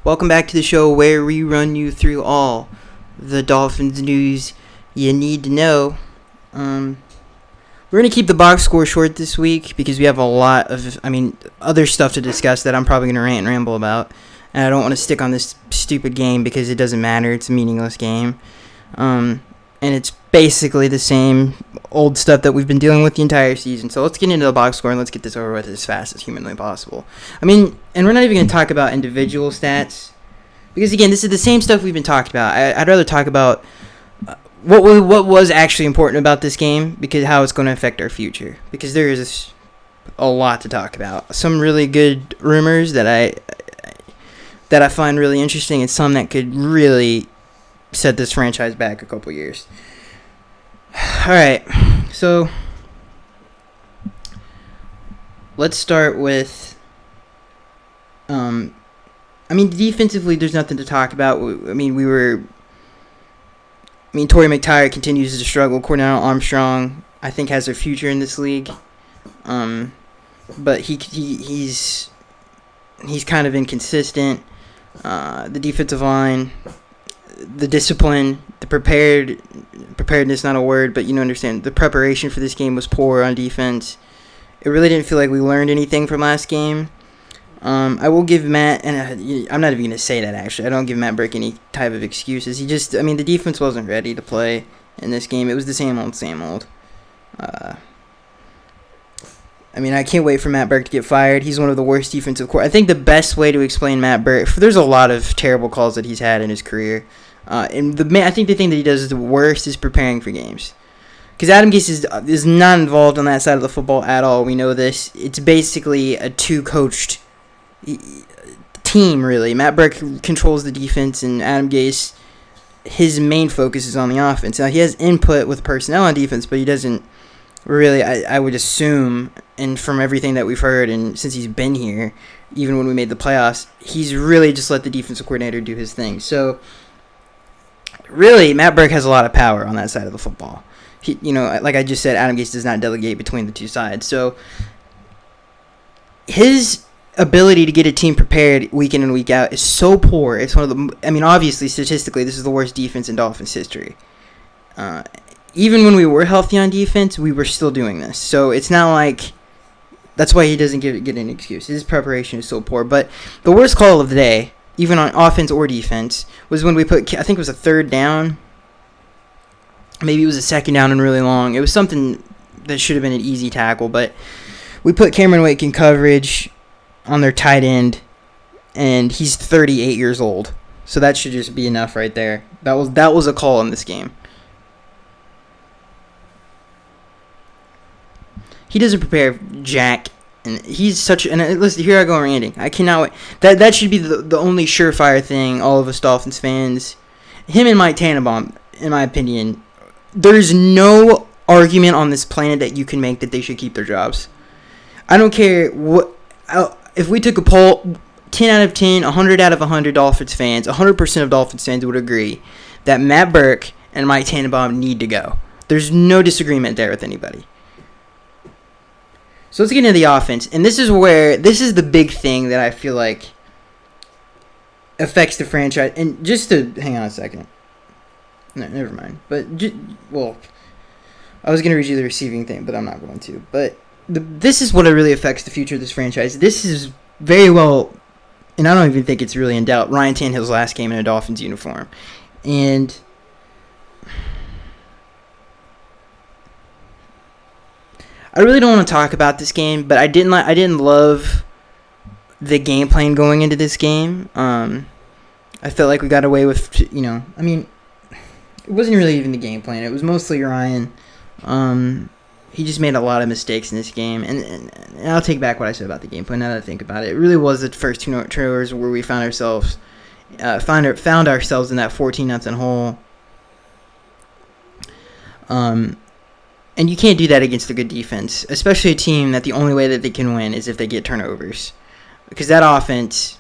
Welcome back to the show where we run you through all the Dolphins news you need to know. We're going to keep the box score short this week because we have a lot of, other stuff to discuss that I'm probably going to rant and ramble about. And I don't want to stick on this stupid game because it doesn't matter. It's a meaningless game. And it's basically the same old stuff that we've been dealing with the entire season. So let's get into the box score and let's get this over with as fast as humanly possible. And we're not even going to talk about individual stats because, again, this is the same stuff we've been talking about. I'd rather talk about what was actually important about this game because how it's going to affect our future. Because there is a lot to talk about. Some really good rumors that I find really interesting and some that could really set this franchise back a couple years. Alright, so let's start with defensively there's nothing to talk about. Torrey McTyer continues to struggle. Cornell Armstrong I think has a future in this league. But he's kind of inconsistent. The defensive line, the discipline, the preparedness, not a word, but understand, the preparation for this game was poor on defense. It really didn't feel like we learned anything from last game. I will give Matt, and I'm not even going to say that actually, I don't give Matt Burke any type of excuses. The defense wasn't ready to play in this game. It was the same old. I can't wait for Matt Burke to get fired. He's one of the worst defensive I think the best way to explain Matt Burke, there's a lot of terrible calls that he's had in his career. I think the thing that he does the worst is preparing for games. Because Adam Gase is not involved on that side of the football at all. We know this. It's basically a two-coached team, really. Matt Burke controls the defense, and Adam Gase, his main focus is on the offense. Now, he has input with personnel on defense, but he doesn't really, I would assume, and from everything that we've heard, and since he's been here, even when we made the playoffs, he's really just let the defensive coordinator do his thing. So, really, Matt Burke has a lot of power on that side of the football. Like I just said, Adam Gase does not delegate between the two sides. So, his ability to get a team prepared week in and week out is so poor. It's one of the, obviously, statistically, this is the worst defense in Dolphins history. Even when we were healthy on defense, we were still doing this. So, it's not like, that's why he doesn't get any excuse. His preparation is so poor. But the worst call of the day, even on offense or defense, was when we put, I think it was a third down. Maybe it was a second down and really long. It was something that should have been an easy tackle, but we put Cameron Wake in coverage on their tight end, and he's 38 years old. So that should just be enough right there. That was a call in this game. He doesn't prepare Jack. And he's such, and listen, here I go ranting. I cannot wait. That should be the only surefire thing all of us Dolphins fans. Him and Mike Tannenbaum, in my opinion, there's no argument on this planet that you can make that they should keep their jobs. I don't care if we took a poll, 10 out of 10, 100 out of 100 Dolphins fans, 100% of Dolphins fans would agree that Matt Burke and Mike Tannenbaum need to go. There's no disagreement there with anybody. So let's get into the offense. And this is the big thing that I feel like affects the franchise. And just to, hang on a second. No, never mind. But, I was going to read you the receiving thing, but I'm not going to. But this is what really affects the future of this franchise. This is very well, and I don't even think it's really in doubt, Ryan Tannehill's last game in a Dolphins uniform. And I really don't want to talk about this game, but I didn't love the game plan going into this game. I felt like we got away with, it wasn't really even the game plan. It was mostly Ryan. He just made a lot of mistakes in this game, and I'll take back what I said about the game plan now that I think about it. It really was the first two turnovers where we found ourselves in that 14-0 hole. And you can't do that against a good defense, especially a team that the only way that they can win is if they get turnovers. Because that offense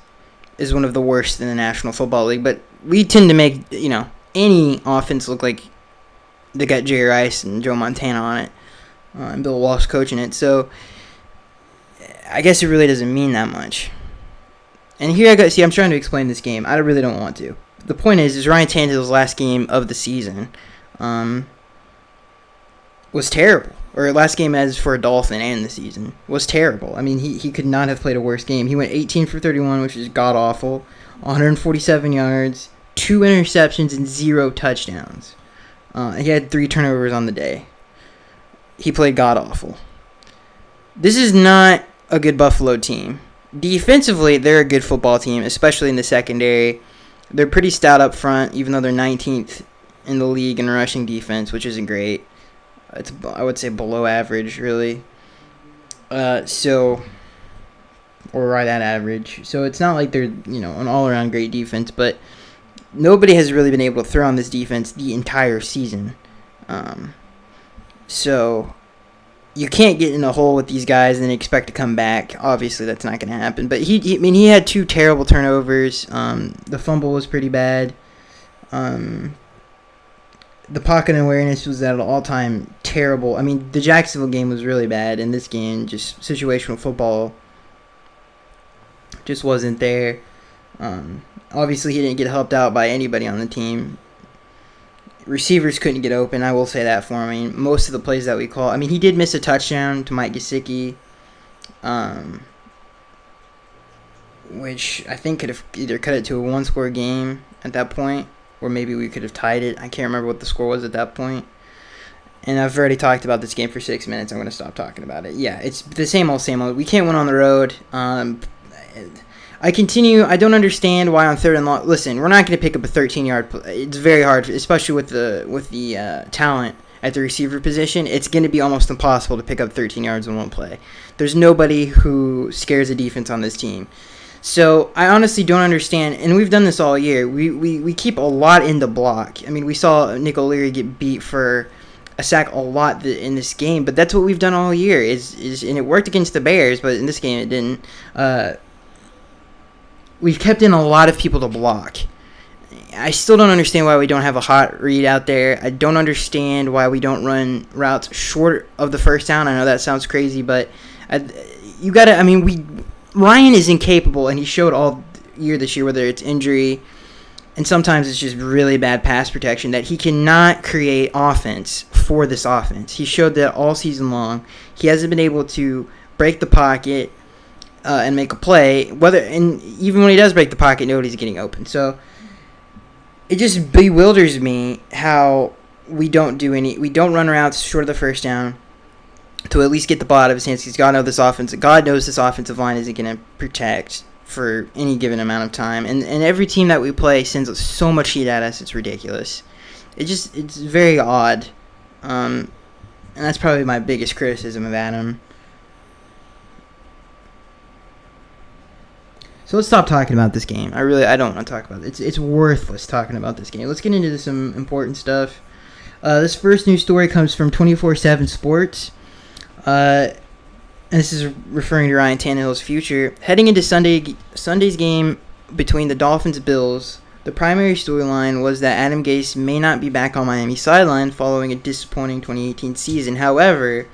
is one of the worst in the National Football League. But we tend to make, any offense look like they got Jerry Rice and Joe Montana on it. And Bill Walsh coaching it. So I guess it really doesn't mean that much. And here I go. See, I'm trying to explain this game. I really don't want to. The point is Ryan Tannehill's last game of the season was terrible. Or last game as for a Dolphin and the season was terrible. I mean, he could not have played a worse game. He went 18 for 31, which is god-awful. 147 yards, 2 interceptions, and 0 touchdowns. He had 3 turnovers on the day. He played god-awful. This is not a good Buffalo team. Defensively, they're a good football team, especially in the secondary. They're pretty stout up front, even though they're 19th in the league in rushing defense, which isn't great. It's, I would say, below average, really. Or right at average. So it's not like they're, an all-around great defense, but nobody has really been able to throw on this defense the entire season. So you can't get in a hole with these guys and then expect to come back. Obviously, that's not going to happen. But he had 2 terrible turnovers. The fumble was pretty bad. The pocket awareness was at an all-time terrible. I mean, the Jacksonville game was really bad, and this game, just situational football, just wasn't there. Obviously, he didn't get helped out by anybody on the team. Receivers couldn't get open, I will say that for him. I mean, most of the plays that we call, he did miss a touchdown to Mike Gesicki, which I think could have either cut it to a one-score game at that point, or maybe we could have tied it. I can't remember what the score was at that point. And I've already talked about this game for 6 minutes. I'm going to stop talking about it. Yeah, it's the same old, same old. We can't win on the road. I don't understand why on third and long. Listen, we're not going to pick up a 13-yard play. It's very hard, especially with the talent at the receiver position. It's going to be almost impossible to pick up 13 yards in one play. There's nobody who scares a defense on this team. So I honestly don't understand, and we've done this all year. We keep a lot in the block. I mean, we saw Nick O'Leary get beat for a sack a lot in this game, but that's what we've done all year. And it worked against the Bears, but in this game it didn't. We've kept in a lot of people to block. I still don't understand why we don't have a hot read out there. I don't understand why we don't run routes short of the first down. I know that sounds crazy, but Ryan is incapable, and he showed all year this year, whether it's injury and sometimes it's just really bad pass protection, that he cannot create offense for this offense. He showed that all season long. He hasn't been able to break the pocket and make a play. And even when he does break the pocket, nobody's getting open. So it just bewilders me how we don't run routes short of the first down to at least get the ball out of his hands, because God knows this offensive line isn't going to protect for any given amount of time. And every team that we play sends so much heat at us, it's ridiculous. It's very odd. And that's probably my biggest criticism of Adam. So let's stop talking about this game. I don't want to talk about it. It's worthless talking about this game. Let's get into some important stuff. This first news story comes from 24/7 Sports. And this is referring to Ryan Tannehill's future. Heading into Sunday's game between the Dolphins and Bills, the primary storyline was that Adam Gase may not be back on Miami's sideline following a disappointing 2018 season. However,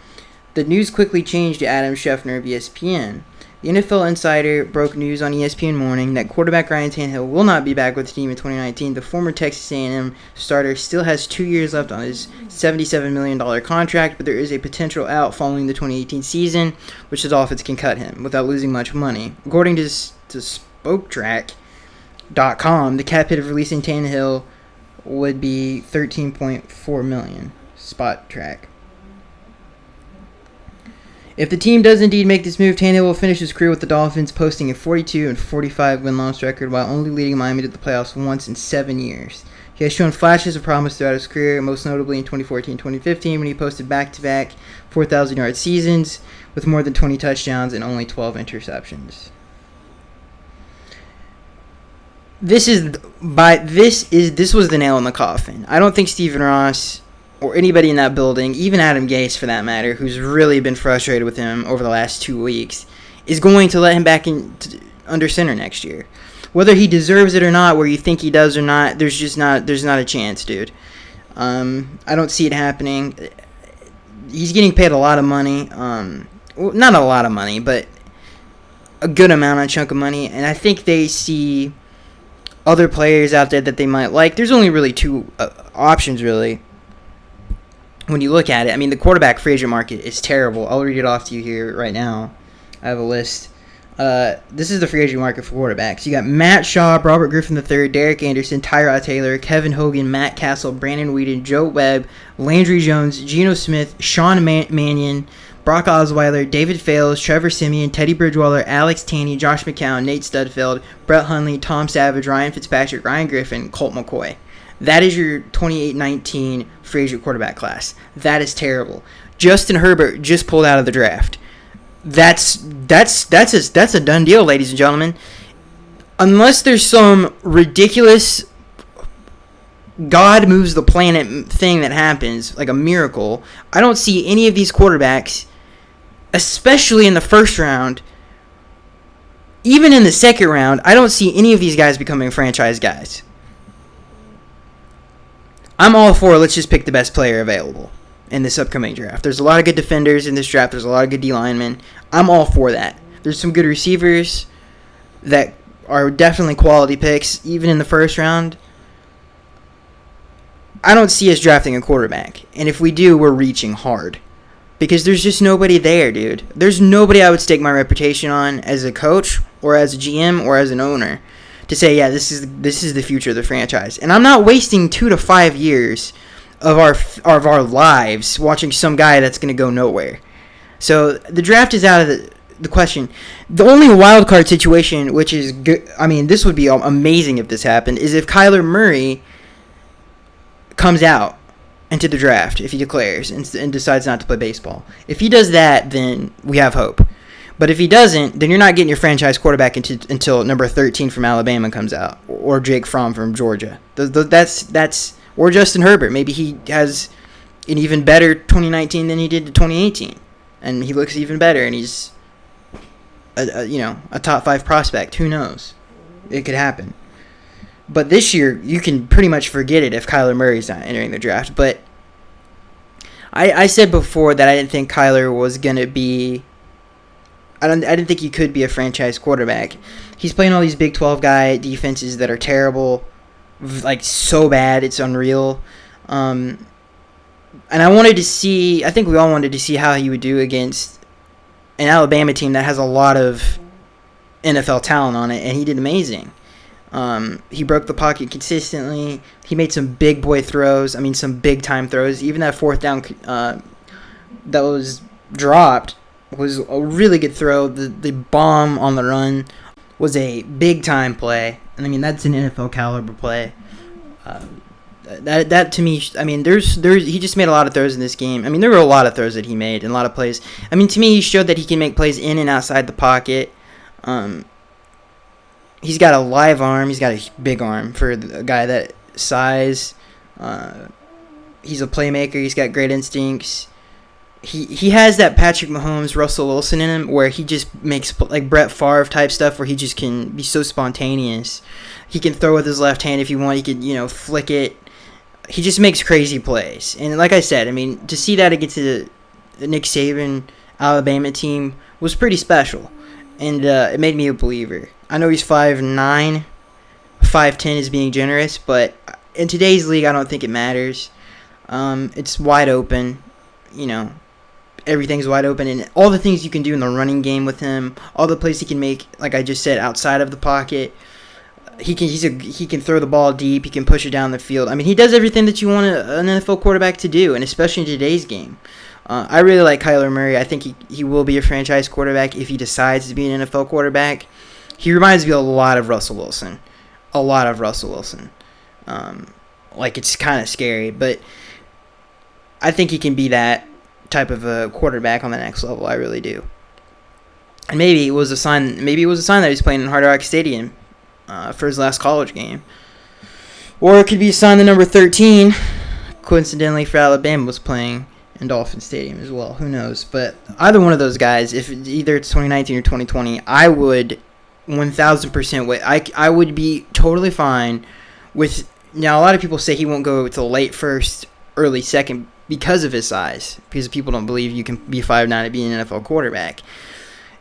the news quickly changed to Adam Schefter of ESPN. The NFL Insider broke news on ESPN Morning that quarterback Ryan Tannehill will not be back with the team in 2019. The former Texas A&M starter still has 2 years left on his $77 million contract, but there is a potential out following the 2018 season, which the Dolphins can cut him without losing much money. According to SpokeTrack.com, the cap hit of releasing Tannehill would be $13.4 million. Spot track. If the team does indeed make this move, Tannehill will finish his career with the Dolphins, posting a 42-45 win-loss record while only leading Miami to the playoffs once in 7 years. He has shown flashes of promise throughout his career, most notably in 2014-2015 when he posted back-to-back 4,000-yard seasons with more than 20 touchdowns and only 12 interceptions. This was the nail in the coffin. I don't think Stephen Ross or anybody in that building, even Adam Gase for that matter, who's really been frustrated with him over the last 2 weeks, is going to let him back under center next year. Whether he deserves it or not, where you think he does or not, there's not a chance, dude. I don't see it happening. He's getting paid a lot of money. Well, not a lot of money, but a good amount, a chunk of money, and I think they see other players out there that they might like. There's only really two options, really, when you look at it. I mean, the quarterback free agent market is terrible. I'll read it off to you here right now. I have a list. This is the free agent market for quarterbacks. You got Matt Schaub, Robert Griffin III, Derek Anderson, Tyrod Taylor, Kevin Hogan, Matt Castle, Brandon Weeden, Joe Webb, Landry Jones, Geno Smith, Sean Mannion, Brock Osweiler, David Fales, Trevor Siemian, Teddy Bridgewater, Alex Taney, Josh McCown, Nate Studfeld, Brett Hundley, Tom Savage, Ryan Fitzpatrick, Ryan Griffin, Colt McCoy. That is your 28-19 free agent quarterback class. That is terrible. Justin Herbert just pulled out of the draft. That's a done deal, ladies and gentlemen. Unless there's some ridiculous God moves the planet thing that happens, like a miracle, I don't see any of these quarterbacks, especially in the first round, even in the second round, I don't see any of these guys becoming franchise guys. I'm all for let's just pick the best player available in this upcoming draft. There's a lot of good defenders in this draft. There's a lot of good D linemen. I'm all for that. There's some good receivers that are definitely quality picks, even in the first round. I don't see us drafting a quarterback. And if we do, we're reaching hard. Because there's just nobody there, dude. There's nobody I would stake my reputation on as a coach or as a GM or as an owner to say, yeah, this is the future of the franchise. And I'm not wasting 2 to 5 years of our lives watching some guy that's going to go nowhere. So the draft is out of the question. The only wild card situation, which is good, I mean, this would be amazing if this happened, is if Kyler Murray comes out into the draft, if he declares and decides not to play baseball. If he does that, then we have hope. But if he doesn't, then you're not getting your franchise quarterback until number 13 from Alabama comes out, or Jake Fromm from Georgia. That's or Justin Herbert. Maybe he has an even better 2019 than he did in 2018, and he looks even better, and he's a top 5 prospect. Who knows? It could happen. But this year, you can pretty much forget it if Kyler Murray's not entering the draft. But I said before that I didn't think Kyler was gonna be. I didn't think he could be a franchise quarterback. He's playing all these Big 12 guy defenses that are terrible, like so bad it's unreal. And I wanted to see. I think we all wanted to see how he would do against an Alabama team that has a lot of NFL talent on it, and he did amazing. He broke the pocket consistently. He made some big boy throws. I mean, some big time throws. Even that fourth down that was dropped was a really good throw. The bomb on the run was a big time play. And I mean, that's an NFL caliber play. That to me, I mean, he just made a lot of throws in this game. I mean, there were a lot of throws that he made and a lot of plays. I mean, to me, he showed that he can make plays in and outside the pocket. He's got a live arm. He's got a big arm for a guy that size. He's a playmaker. He's got great instincts. He has that Patrick Mahomes, Russell Wilson in him, where he just makes like Brett Favre type stuff, where he just can be so spontaneous. He can throw with his left hand if you want. He could flick it. He just makes crazy plays. And like I said, I mean, to see that against the Nick Saban Alabama team was pretty special, and it made me a believer. I know he's 5'9", 5'10" is being generous, but in today's league, I don't think it matters. It's wide open, everything's wide open, and all the things you can do in the running game with him, all the plays he can make, like I just said, outside of the pocket. He can throw the ball deep. He can push it down the field. I mean, he does everything that you want an NFL quarterback to do, and especially in today's game. I really like Kyler Murray. I think he will be a franchise quarterback if he decides to be an NFL quarterback. He reminds me a lot of Russell Wilson. Like, it's kind of scary, but I think he can be that type of a quarterback on the next level. I really do. And maybe it was a sign that he's playing in Hard Rock Stadium for his last college game. Or it could be a sign that number 13, coincidentally for Alabama, was playing in Dolphins Stadium as well. Who knows? But either one of those guys, if either it's 2019 or 2020, I would 1,000% wait. I would be totally fine with. Now, a lot of people say he won't go till late first, early second because of his size, because people don't believe you can be 5'9" and be an NFL quarterback.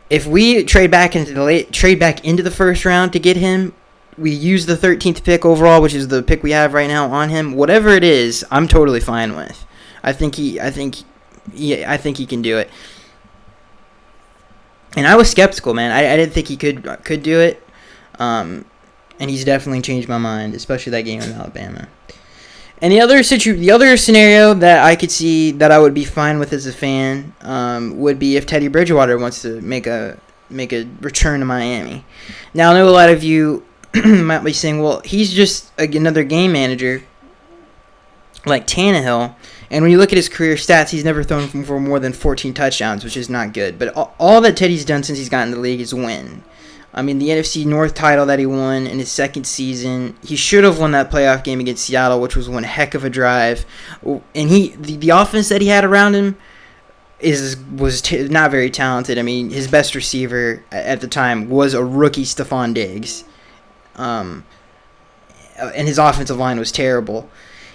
if we trade back into the first round to get him, we use the 13th pick overall, which is the pick we have right now on him. Whatever it is, I'm totally fine with. I think he can do it. And I was skeptical, man. I didn't think he could do it. And he's definitely changed my mind, especially that game in Alabama. And the other scenario that I could see that I would be fine with as a fan would be if Teddy Bridgewater wants to make a return to Miami. Now, I know a lot of you might be saying, well, he's just another game manager like Tannehill. And when you look at his career stats, he's never thrown for more than 14 touchdowns, which is not good. But all that Teddy's done since he's gotten in the league is win. I mean, the NFC North title that he won in his second season, he should have won that playoff game against Seattle, which was one heck of a drive. And the offense that he had around him was not very talented. I mean, his best receiver at the time was a rookie Stephon Diggs. And his offensive line was terrible.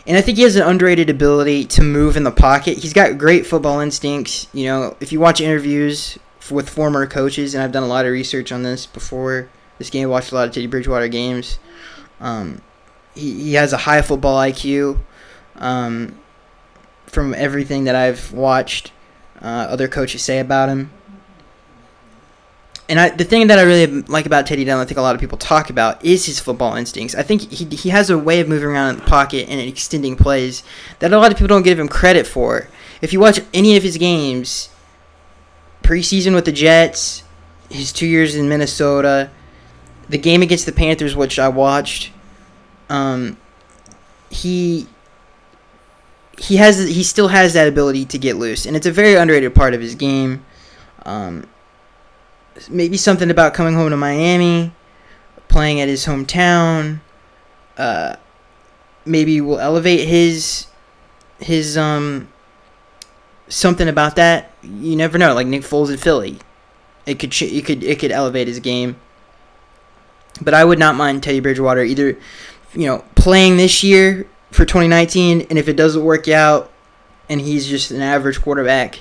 And I think he has an underrated ability to move in the pocket. He's got great football instincts. You know, if you watch interviews with former coaches, and I've done a lot of research on this before this game, watched a lot of Teddy Bridgewater games. He has a high football IQ from everything that I've watched other coaches say about him. And the thing that I really like about Teddy that I think a lot of people talk about is his football instincts. I think he has a way of moving around in the pocket and extending plays that a lot of people don't give him credit for. If you watch any of his games, preseason with the Jets, his 2 years in Minnesota, the game against the Panthers, which I watched, he still has that ability to get loose, and it's a very underrated part of his game. Maybe something about coming home to Miami, playing at his hometown, maybe will elevate his something about that. You never know. Like Nick Foles in Philly, it could elevate his game. But I would not mind Teddy Bridgewater either, playing this year for 2019, and if it doesn't work out, and he's just an average quarterback,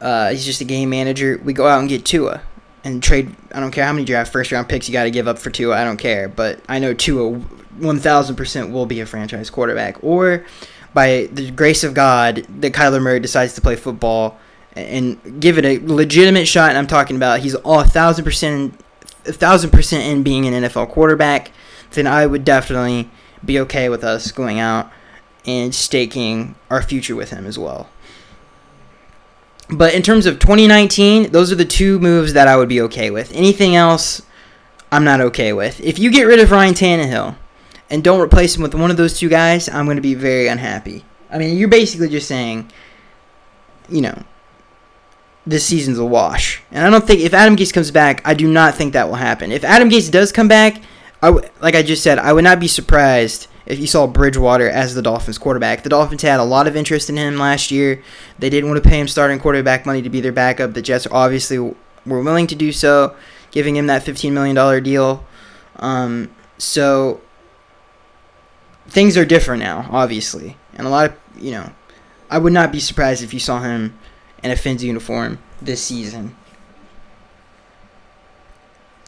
he's just a game manager, we go out and get Tua and trade. I don't care how many draft first round picks you got to give up for Tua. I don't care, but I know Tua 1,000% will be a franchise quarterback, or by the grace of God, that Kyler Murray decides to play football and give it a legitimate shot. And I'm talking about he's all 1,000% in being an NFL quarterback. Then I would definitely be okay with us going out and staking our future with him as well. But in terms of 2019, those are the two moves that I would be okay with. Anything else, I'm not okay with. If you get rid of Ryan Tannehill and don't replace him with one of those two guys, I'm going to be very unhappy. I mean, you're basically just saying, this season's a wash. And I don't think, if Adam Gase comes back, I do not think that will happen. If Adam Gase does come back, like I just said, I would not be surprised if you saw Bridgewater as the Dolphins quarterback. The Dolphins had a lot of interest in him last year. They didn't want to pay him starting quarterback money to be their backup. The Jets obviously were willing to do so, giving him that $15 million deal. So things are different now, obviously. And a lot of, I would not be surprised if you saw him in a Fins uniform this season.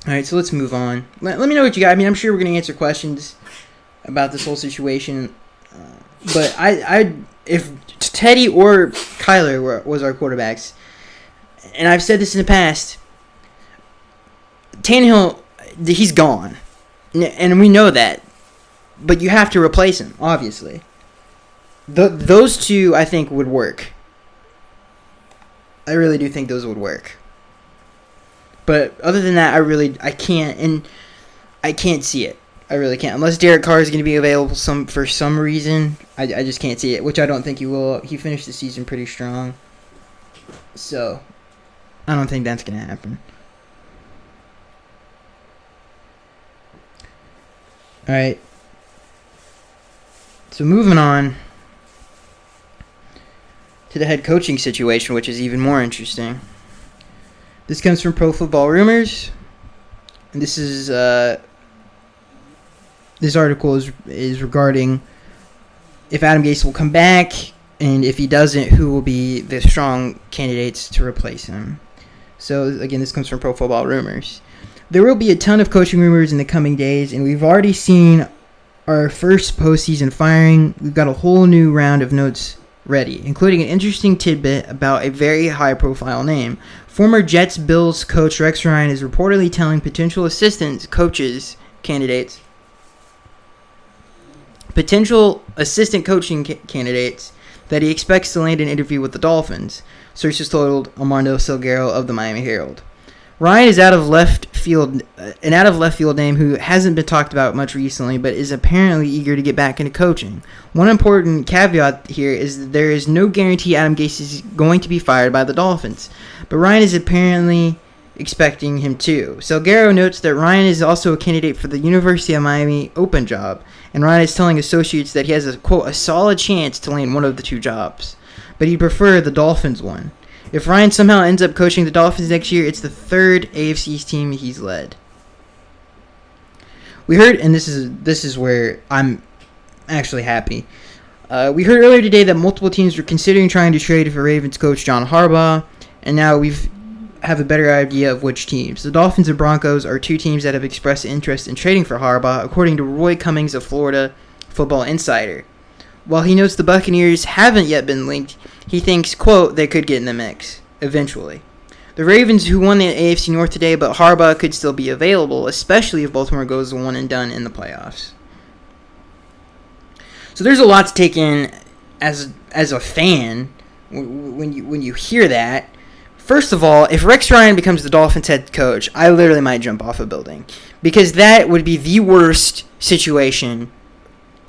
All right, so let's move on. Let me know what you got. I mean, I'm sure we're going to answer questions about this whole situation. But if Teddy or Kyler was our quarterbacks, and I've said this in the past, Tannehill, he's gone. And we know that. But you have to replace him, obviously. Those two, I think, would work. I really do think those would work. But other than that, I can't see it. I really can't. Unless Derek Carr is going to be available for some reason, I just can't see it, which I don't think he will. He finished the season pretty strong. So, I don't think that's going to happen. All right. So, moving on to the head coaching situation, which is even more interesting. This comes from Pro Football Rumors, and this is this article is regarding if Adam Gase will come back, and if he doesn't, who will be the strong candidates to replace him. So, again, this comes from Pro Football Rumors. There will be a ton of coaching rumors in the coming days, and we've already seen our first postseason firing. We've got a whole new round of notes ready, including an interesting tidbit about a very high-profile name. Former Jets-Bills coach Rex Ryan is reportedly telling potential assistant candidates that he expects to land an interview with the Dolphins, sources told Armando Salguero of the Miami Herald. Ryan is an out of left field name who hasn't been talked about much recently, but is apparently eager to get back into coaching. One important caveat here is that there is no guarantee Adam Gase is going to be fired by the Dolphins, but Ryan is apparently expecting him to. Salguero notes that Ryan is also a candidate for the University of Miami open job, and Ryan is telling associates that he has a, quote, a solid chance to land one of the two jobs, but he'd prefer the Dolphins one. If Ryan somehow ends up coaching the Dolphins next year, it's the third AFC team he's led. We heard, and this is where I'm actually happy. We heard earlier today that multiple teams were considering trying to trade for Ravens coach John Harbaugh, and now we have a better idea of which teams. The Dolphins and Broncos are two teams that have expressed interest in trading for Harbaugh, according to Roy Cummings of Florida Football Insider. While he notes the Buccaneers haven't yet been linked, he thinks, quote, they could get in the mix, eventually. The Ravens, who won the AFC North today, but Harbaugh could still be available, especially if Baltimore goes one and done in the playoffs. So there's a lot to take in as a fan when you hear that. First of all, if Rex Ryan becomes the Dolphins head coach, I literally might jump off a building. Because that would be the worst situation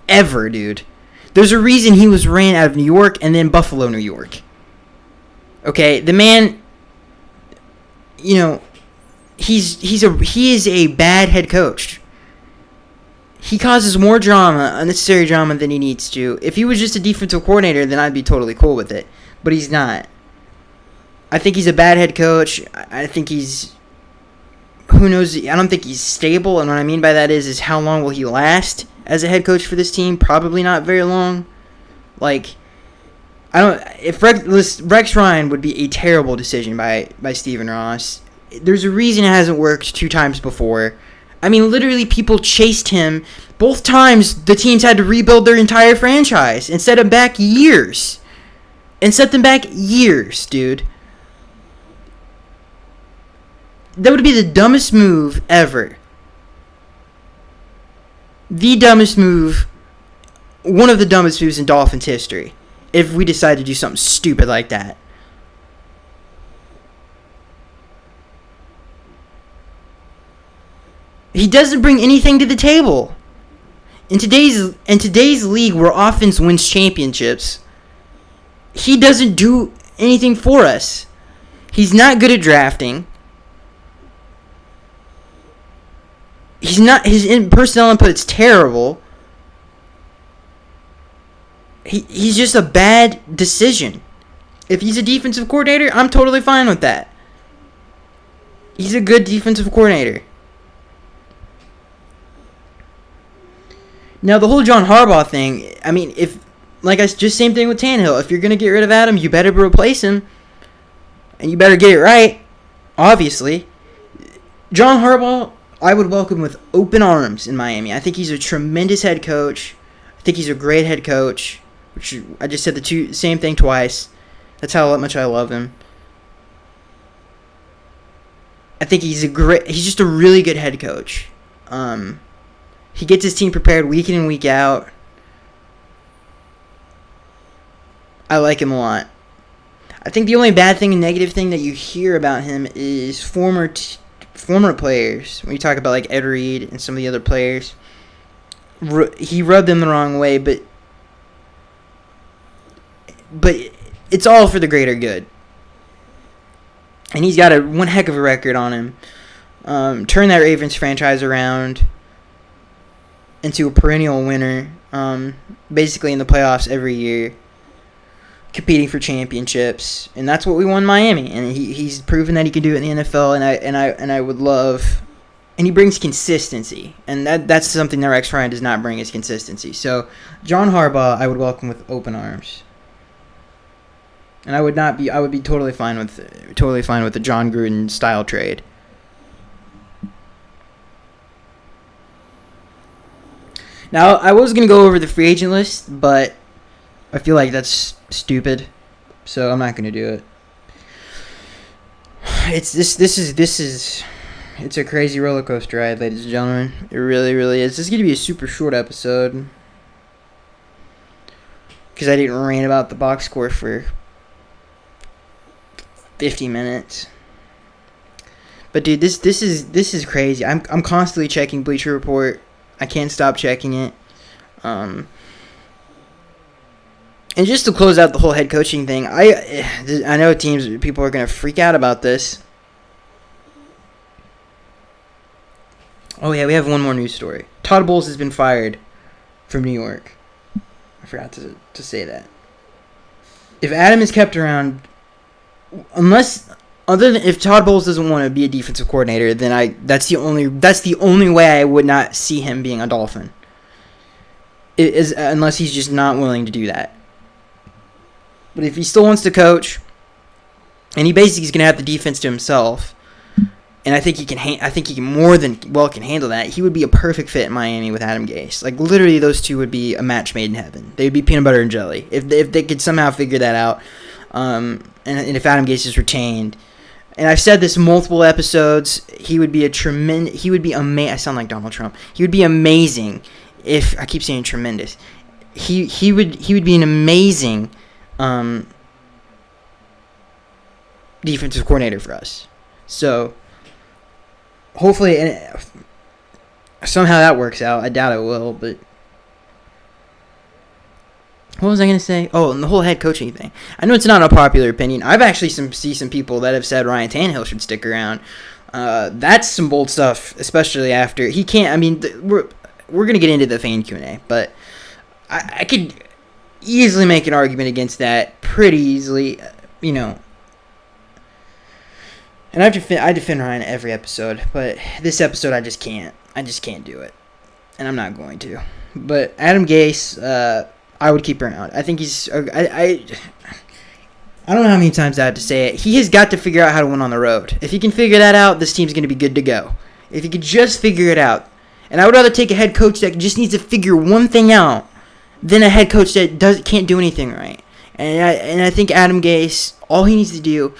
ever, dude. There's a reason he was ran out of New York and then Buffalo, New York. Okay, the man, you know, he is a bad head coach. He causes more drama, unnecessary drama, than he needs to. If he was just a defensive coordinator, then I'd be totally cool with it. But he's not. I think he's a bad head coach. I think he's, who knows, I don't think he's stable, and what I mean by that is how long will he last as a head coach for this team? Probably not very long. Like, if Rex Ryan would be a terrible decision by Stephen Ross. There's a reason it hasn't worked 2 times before. I mean, literally, people chased him. Both times, the teams had to rebuild their entire franchise and set them back years. Dude. That would be the dumbest move ever. The dumbest move, one of the dumbest moves in Dolphins history, if we decide to do something stupid like that. He doesn't bring anything to the table. In today's league where offense wins championships, he doesn't do anything for us. He's not good at drafting. His personnel input's terrible. He's just a bad decision. If he's a defensive coordinator, I'm totally fine with that. He's a good defensive coordinator. Now, the whole John Harbaugh thing, I mean, same thing with Tannehill. If you're going to get rid of Adam, you better replace him. And you better get it right, obviously. John Harbaugh, I would welcome with open arms in Miami. I think he's a tremendous head coach. I think he's a great head coach. Which I just said the same thing twice. That's how much I love him. I think he's just a really good head coach. He gets his team prepared week in and week out. I like him a lot. I think the only bad thing and negative thing that you hear about him is former players. When you talk about like Ed Reed and some of the other players, he rubbed them the wrong way, but it's all for the greater good. And he's got one heck of a record on him. Turn that Ravens franchise around into a perennial winner, basically in the playoffs every year, competing for championships, and that's what we won Miami. And he's proven that he can do it in the NFL, and I would love, and he brings consistency, and that's something that Rex Ryan does not bring, is consistency. So John Harbaugh, I would welcome with open arms. And I would be totally fine with the John Gruden style trade. Now, I was going to go over the free agent list, but I feel like that's stupid, so I'm not going to do it. It's a crazy roller coaster ride, ladies and gentlemen. It really, really is. This is going to be a super short episode because I didn't rant about the box score for 50 minutes. But dude, this is crazy. I'm constantly checking Bleacher Report. I can't stop checking it. And just to close out the whole head coaching thing, I know people are going to freak out about this. Oh yeah, we have one more news story. Todd Bowles has been fired from New York. I forgot to say that. If Adam is kept around, if Todd Bowles doesn't want to be a defensive coordinator, then that's the only way I would not see him being a Dolphin. Unless he's just not willing to do that. But if he still wants to coach, and he basically is going to have the defense to himself, and I think he can more than well can handle that. He would be a perfect fit in Miami with Adam Gase. Like literally, those two would be a match made in heaven. They would be peanut butter and jelly if they could somehow figure that out. And if Adam Gase is retained, and I've said this multiple episodes, he would be amazing. I sound like Donald Trump. He would be amazing if I keep saying tremendous. He would be an amazing defensive coordinator for us. So hopefully, somehow that works out. I doubt it will, but what was I going to say? Oh, and the whole head coaching thing. I know it's not a popular opinion. I've actually see some people that have said Ryan Tannehill should stick around. That's some bold stuff, especially after he can't. I mean, we're going to get into the fan Q&A, but I could easily make an argument against that pretty easily, you know. And I defend Ryan every episode, but this episode I just can't do it, and I'm not going to. But Adam Gase, I would keep around. I think he's I don't know how many times I have to say it. He has got to figure out how to win on the road. If he can figure that out, this team's going to be good to go. If he could just figure it out, and I would rather take a head coach that just needs to figure one thing out than a head coach that can't do anything right. And I think Adam Gase, all he needs to do.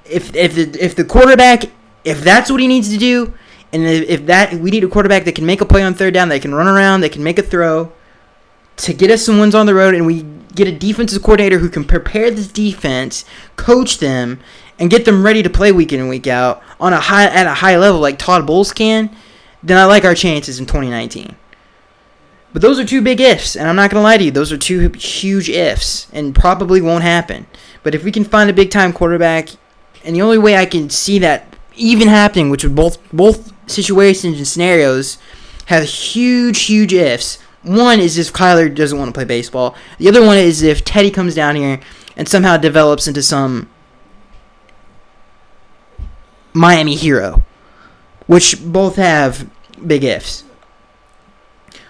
If the quarterback, if that's what he needs to do, and we need a quarterback that can make a play on third down, that can run around, that can make a throw to get us some wins on the road, and we get a defensive coordinator who can prepare this defense, coach them, and get them ready to play week in and week out at a high level like Todd Bowles can, then I like our chances in 2019. But those are two big ifs, and I'm not going to lie to you, those are two huge ifs, and probably won't happen. But if we can find a big-time quarterback, and the only way I can see that even happening, which would both situations and scenarios have huge, huge ifs. One is if Kyler doesn't want to play baseball. The other one is if Teddy comes down here and somehow develops into some Miami hero, which both have big ifs.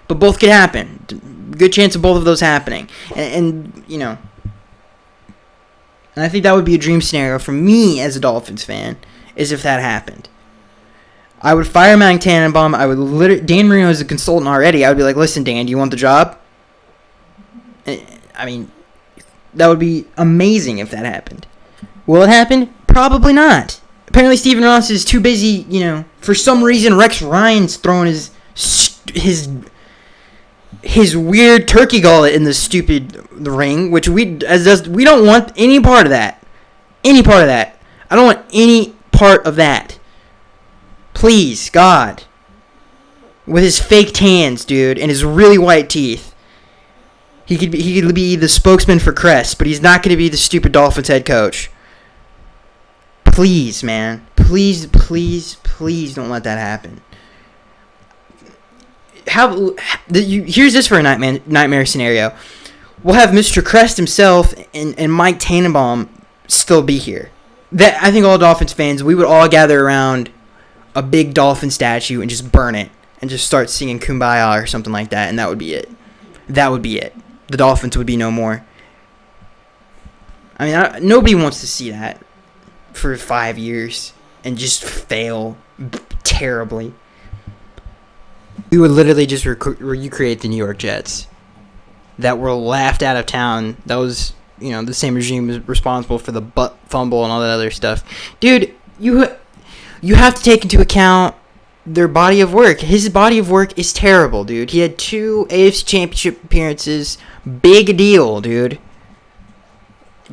But both could happen. Good chance of both of those happening. And you know, and I think that would be a dream scenario for me as a Dolphins fan, is if that happened. I would fire Mike Tannenbaum. Dan Marino is a consultant already. I would be like, listen, Dan, do you want the job? I mean, that would be amazing if that happened. Will it happen? Probably not. Apparently Stephen Ross is too busy, you know, for some reason Rex Ryan's throwing his weird turkey gullet in the ring, which we don't want any part of that. Any part of that. I don't want any part of that. Please, God. With his fake tans, dude, and his really white teeth. He could be the spokesman for Crest, but he's not going to be the stupid Dolphins head coach. Please, man. Please, please, please don't let that happen. Here's this for a nightmare scenario. We'll have Mr. Crest himself and Mike Tannenbaum still be here. That I think all Dolphins fans, we would all gather around a big dolphin statue and just burn it and just start singing Kumbaya or something like that, and that would be it. That would be it. The Dolphins would be no more. I mean, nobody wants to see that for 5 years and just fail terribly. We would literally just recreate the New York Jets that were laughed out of town. That was, the same regime was responsible for the butt fumble and all that other stuff. Dude, you have to take into account their body of work. His body of work is terrible, dude. He had 2 AFC Championship appearances. Big deal, dude.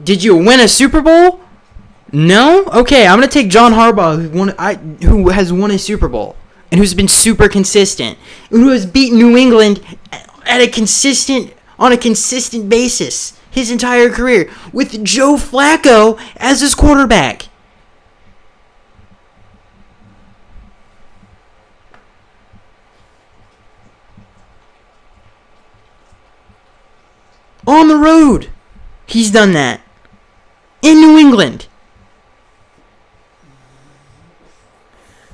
Did you win a Super Bowl? No? Okay, I'm going to take John Harbaugh, who has won a Super Bowl and who's been super consistent, and who has beaten New England on a consistent basis his entire career with Joe Flacco as his quarterback. On the road, he's done that. In New England.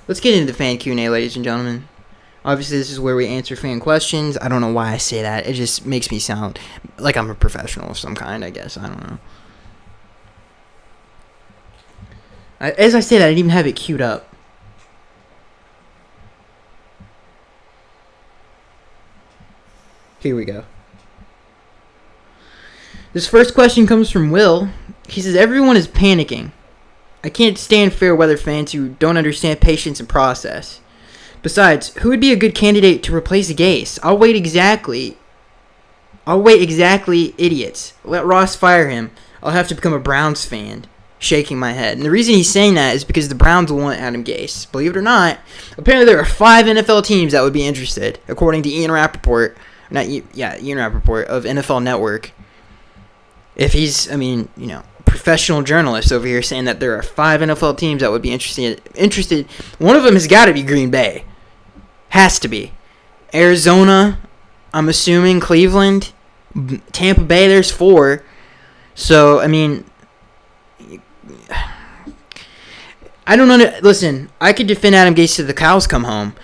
Let's get into the fan Q&A, ladies and gentlemen. Obviously, this is where we answer fan questions. I don't know why I say that. It just makes me sound like I'm a professional of some kind, I guess. I don't know. As I say that, I didn't even have it queued up. Here we go. This first question comes from Will. He says, everyone is panicking. I can't stand fair weather fans who don't understand patience and process. Besides, who would be a good candidate to replace Gase? I'll wait exactly, idiots. Let Ross fire him. I'll have to become a Browns fan. Shaking my head. And the reason he's saying that is because the Browns want Adam Gase. Believe it or not, apparently there are 5 NFL teams that would be interested, according to Ian Rappaport of NFL Network. If he's, professional journalist over here saying that there are 5 NFL teams that would be interested. One of them has got to be Green Bay. Has to be. Arizona, I'm assuming, Cleveland, Tampa Bay, there's 4. So, I don't know. Listen, I could defend Adam Gase till the cows come home.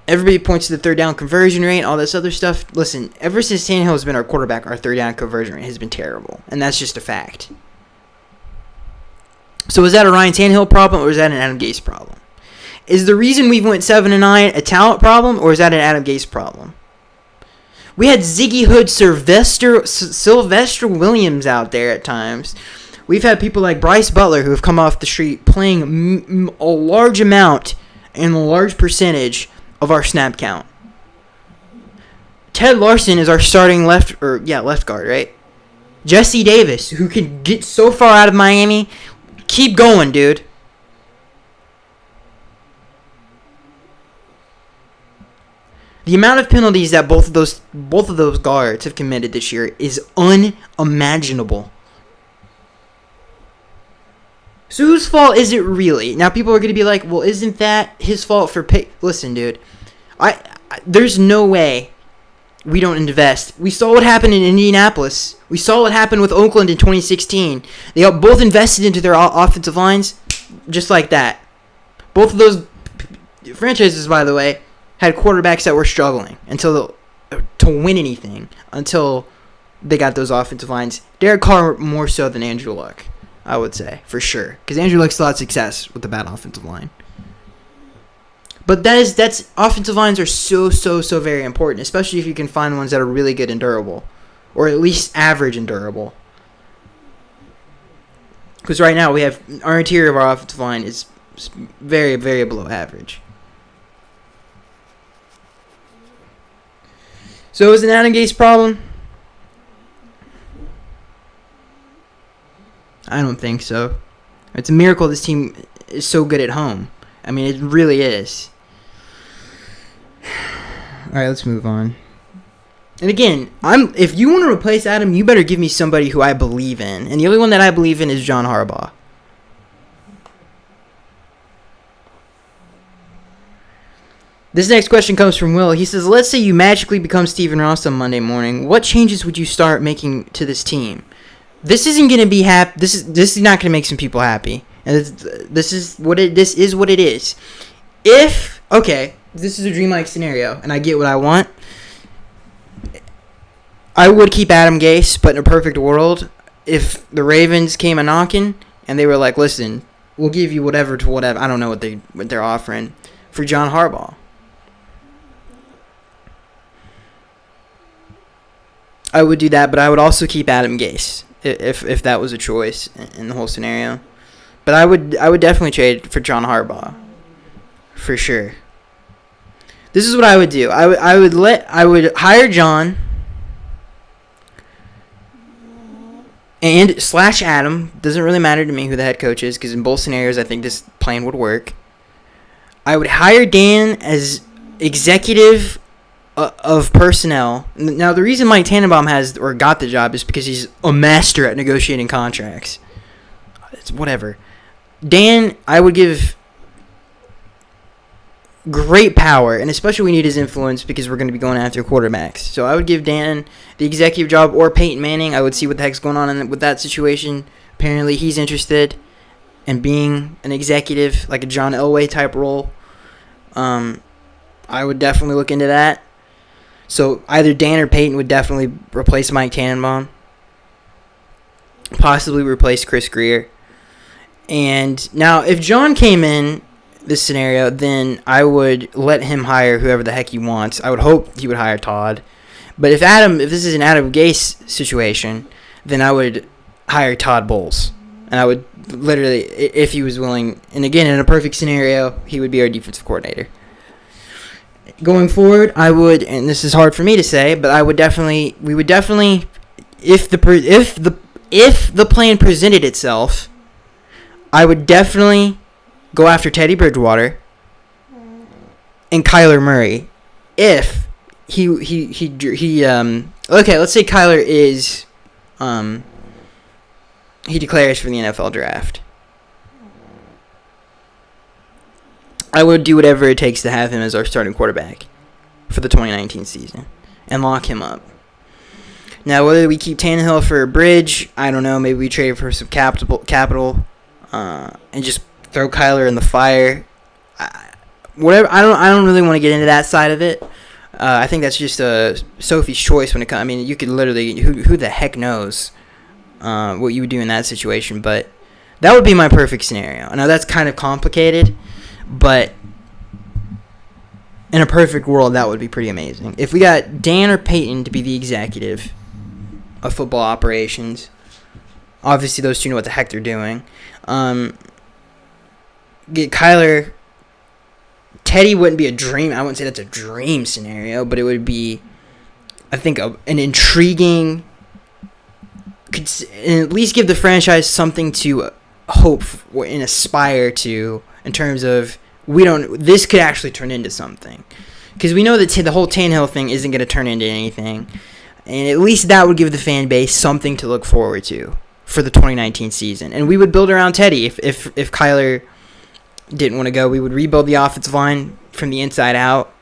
Everybody points to the third down conversion rate, all this other stuff. Listen, ever since Tannehill has been our quarterback, our third down conversion rate has been terrible. And that's just a fact. So is that a Ryan Tannehill problem or is that an Adam Gase problem? Is the reason we went 7-9 a talent problem or is that an Adam Gase problem? We had Ziggy Hood, Sylvester Williams out there at times. We've had people like Bryce Butler who have come off the street playing a large amount and a large percentage of our snap count. Ted Larson is our starting left guard, right? Jesse Davis, who can get so far out of Miami, keep going, dude. The amount of penalties that both of those guards have committed this year is unimaginable. So whose fault is it really? Now people are going to be like, well, isn't that his fault for pay? Listen, dude. There's no way we don't invest. We saw what happened in Indianapolis. We saw what happened with Oakland in 2016. They both invested into their offensive lines just like that. Both of those franchises, by the way, had quarterbacks that were struggling to win anything until they got those offensive lines. Derek Carr more so than Andrew Luck. I would say, for sure. Because Andrew Luck still had success with the bad offensive line. But that's offensive lines are so very important, especially if you can find ones that are really good and durable. Or at least average and durable. Because right now our interior of our offensive line is very, very below average. So is it an Adam Gase problem? I don't think so. It's a miracle this team is so good at home. It really is. All right, let's move on. And again, if you want to replace Adam, you better give me somebody who I believe in. And the only one that I believe in is John Harbaugh. This next question comes from Will. He says, let's say you magically become Stephen Ross on Monday morning. What changes would you start making to this team? This isn't going to be happy. This is not going to make some people happy. And this is what it is. This is a dreamlike scenario, and I get what I want. I would keep Adam Gase, but in a perfect world, if the Ravens came a knocking and they were like, listen, we'll give you whatever to whatever. I don't know what they're offering for John Harbaugh. I would do that, but I would also keep Adam Gase if that was a choice in the whole scenario. But I would definitely trade for John Harbaugh, for sure. This is what I would do. I would hire John and / Adam. Doesn't really matter to me who the head coach is, because in both scenarios I think this plan would work. I would hire Dan as executive of personnel. Now, the reason Mike Tannenbaum got the job is because he's a master at negotiating contracts. It's whatever. Dan, I would give great power, and especially we need his influence because we're going to be going after quarterbacks. So I would give Dan the executive job, or Peyton Manning. I would see what the heck's going on with that situation. Apparently, he's interested in being an executive, like a John Elway type role. I would definitely look into that. So either Dan or Peyton would definitely replace Mike Tannenbaum. Possibly replace Chris Greer. And now, if John came in this scenario, then I would let him hire whoever the heck he wants. I would hope he would hire Todd. But if this is an Adam Gase situation, then I would hire Todd Bowles. And I would literally, if he was willing, and again, in a perfect scenario, he would be our defensive coordinator. Going forward, I would, and this is hard for me to say, but we would definitely, if the plan presented itself, I would definitely go after Teddy Bridgewater and Kyler Murray. If okay, let's say Kyler is, he declares for the NFL draft. I would do whatever it takes to have him as our starting quarterback for the 2019 season and lock him up. Now, whether we keep Tannehill for a bridge, I don't know. Maybe we trade for some capital, and just throw Kyler in the fire. Whatever. I don't really want to get into that side of it. I think that's just Sophie's choice when it comes. I mean, you could literally, who the heck knows what you would do in that situation, but that would be my perfect scenario. Now, that's kind of complicated. But in a perfect world, that would be pretty amazing. If we got Dan or Peyton to be the executive of football operations, obviously those two know what the heck they're doing. Get Kyler. Teddy wouldn't be a dream. I wouldn't say that's a dream scenario, but it would be, I think, an intriguing, and at least give the franchise something to hope and aspire to. In terms of, this could actually turn into something. Because we know that the whole Tannehill thing isn't going to turn into anything. And at least that would give the fan base something to look forward to for the 2019 season. And we would build around Teddy. If Kyler didn't want to go, we would rebuild the offensive line from the inside out.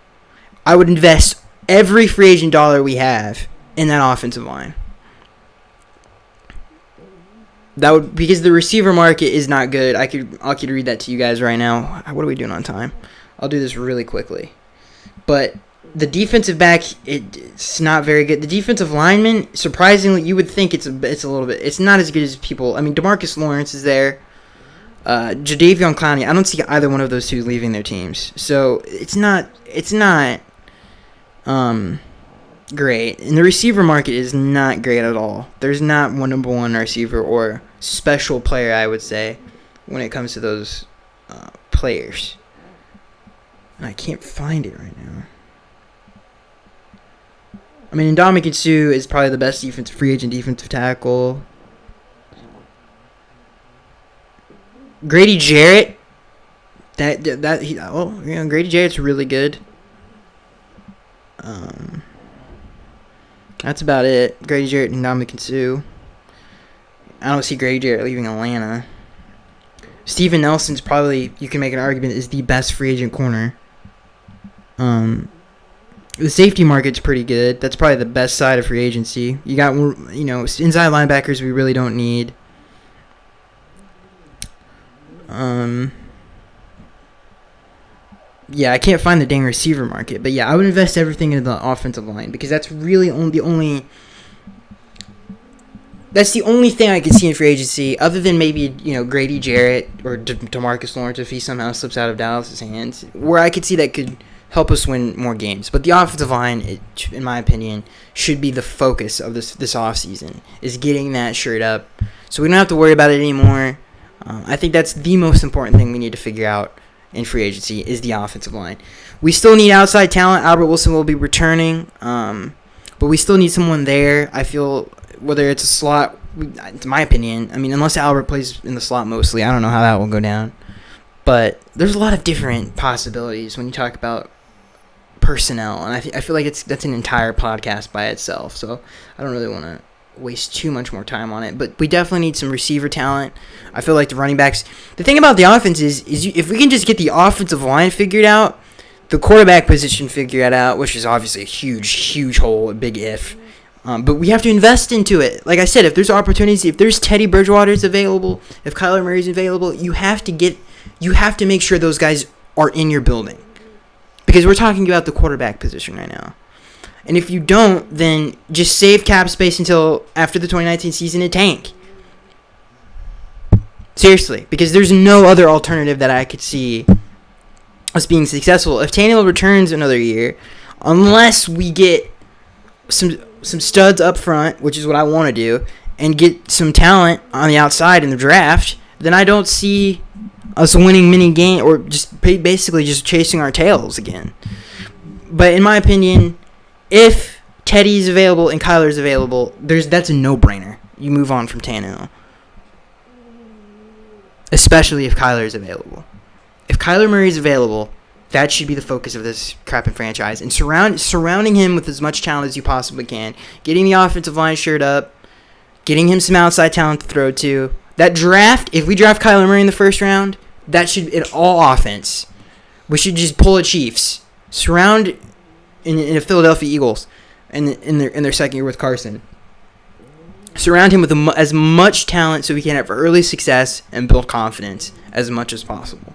I would invest every free agent dollar we have in that offensive line. Because the receiver market is not good. I could read that to you guys right now. What are we doing on time? I'll do this really quickly. But the defensive back, it's not very good. The defensive lineman, surprisingly, you would think it's a little bit. It's not as good as people. I mean, DeMarcus Lawrence is there. Jadeveon Clowney. I don't see either one of those two leaving their teams. So it's not great. And the receiver market is not great at all. There's not one number one receiver or special player, I would say, when it comes to those players. And I can't find it right now. I mean, Ndamukong Suh is probably the best free agent defensive tackle. Grady Jarrett. Grady Jarrett's really good. That's about it. Grady Jarrett and Ndamukong Suh. I don't see Grady Jarrett leaving Atlanta. Steven Nelson's probably, you can make an argument, is the best free agent corner. The safety market's pretty good. That's probably the best side of free agency. You got, inside linebackers we really don't need. Yeah, I can't find the dang receiver market. But yeah, I would invest everything into the offensive line because that's really That's the only thing I could see in free agency, other than maybe, Grady Jarrett or DeMarcus Lawrence if he somehow slips out of Dallas' hands, where I could see that could help us win more games. But the offensive line, in my opinion, should be the focus of this offseason, is getting that shirt up. So we don't have to worry about it anymore. I think that's the most important thing we need to figure out in free agency is the offensive line. We still need outside talent. Albert Wilson will be returning, but we still need someone there. I feel whether it's a slot, in my opinion, unless Albert plays in the slot mostly, I don't know how that will go down. But there's a lot of different possibilities when you talk about personnel, and I feel like that's an entire podcast by itself. So I don't really want to waste too much more time on it. But we definitely need some receiver talent. I feel like the running backs. The thing about the offense is if we can just get the offensive line figured out, the quarterback position figured out, which is obviously a huge hole, a big if. But we have to invest into it. Like I said, if there's opportunities, if there's Teddy Bridgewater's available, if Kyler Murray's available, you have to make sure those guys are in your building. Because we're talking about the quarterback position right now. And if you don't, then just save cap space until after the 2019 season and tank. Seriously, because there's no other alternative that I could see us being successful. If Tannehill returns another year, unless we get some studs up front, which is what I want to do, and get some talent on the outside in the draft, then I don't see us winning many games or just basically just chasing our tails again. But in my opinion, if Teddy's available and Kyler's available, that's a no-brainer. You move on from Tannehill. Especially if Kyler's available. If Kyler Murray's available, that should be the focus of this crapping franchise. And surrounding him with as much talent as you possibly can. Getting the offensive line shirt up. Getting him some outside talent to throw to. That draft, if we draft Kyler Murray in the first round, that should be all offense. We should just pull a Chiefs. Surround in a Philadelphia Eagles in their second year with Carson. Surround him with as much talent so we can have early success and build confidence as much as possible.